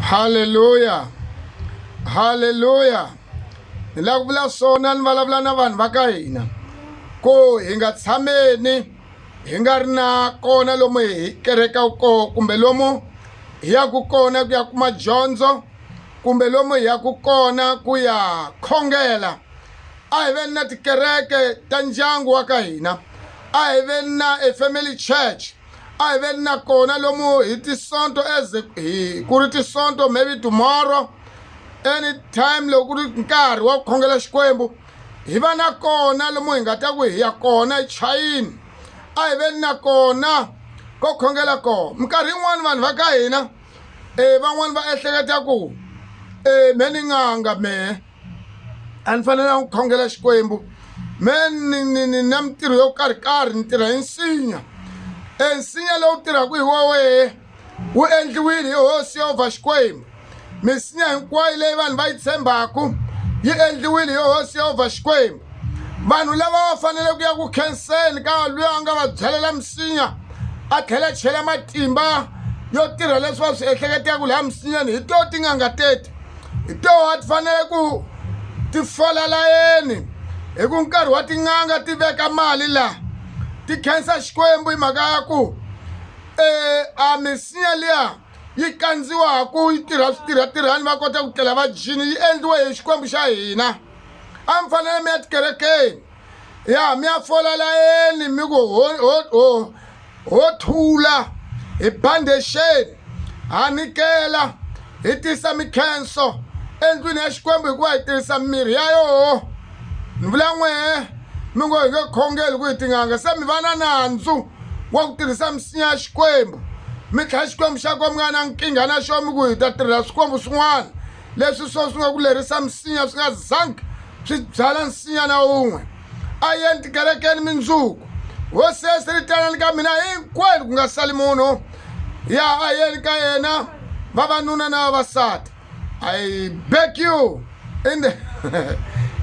Hallelujah. Hallelujah. Ni la ku vula swona ni vulavula na vanhu va ka hina ku hi nga tshameni hi nga ri na kona lomu hi kerekaka kona kumbe lomu hi yaku kona ku ya kuma dyondzo kumbe lomu hi yaku kona ku ya khongela. A hi veni na tikereke ta ndyangu wa ka hina, a hi veni na a family church, a hi veni na kona lomu hi tisonto ku ri tisonto maybe tomorrow anytime loko ku ri nkarhi wa ku khongela Xikwembu hi va na kona lomu hi nga ta ku hi ya kona echayini. A hi veni na kona ko khongela kona. Minkarhi yin'wani vanhu va ka hina van'wani va ehleketa ku me ni n'anga mehe a ni fanele ku khongela Xikwembu, me ni na mintirho yo karhi ni tirha hi nsinya. Nsinya lowu tirhaka hi wa wehe wu endliwile hi Hosi Yehovha Xikwembu. Misinya hinkwayo leyi vanhu va yi tshembaku yi endliwile hi Hosi Yehovha Xikwembu. Vanhu lava va fanele ku ya ku khenseni ka luya a nga va byalela misinya a tlhela chela matimba yo tirha leswi va swi ehleketaka laha misinyani, hi to tin'anga teti, hi to ti fanele ku ti fola layeni hi ku nkarhi wa tin'anga ti veka mali laha ti khensa Xikwembu hi mhaka ya ku a misinya liya yi kandziwaku yi tirha switirhatirhani va kota ku tlela va jini, yi endliwe hi Xikwembu xa hina. A mi fanele mi ya tikerekeni ya mi ya fola layeni mi ku ho thula hi bandexeni ha nikela hi tisa mikhenso endlwini ya Xikwembu hikuva hi tirhisa mirhi ya yoho. Ni vula n'wehe mi ngo hi nge khongeli ku hi tin'anga, se mi va na nandzu wa ku tirhisa misinya ya Xikwembu. Mi tlhela Xikwembu xa kona mi nga na nkingha na xo mi ku hi ta tirhela swikwembu swin'wana leswi swo swi nga ku lerisa misinya swi nga zangi swi byala nsinya na wun'we. A yeni tikerekeni mindzuku Hosi Yesu ri tanani ka mina hinkwenu ku nga sali munhu. Ya a yeni ka yena vavanuna na vavasati. I beg you in the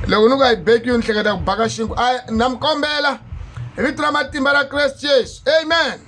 loko ni ku I beg you ni hleketa ku baka xinkwa na mi kombela hi vito ra matimba ra Kreste Yesu, amen.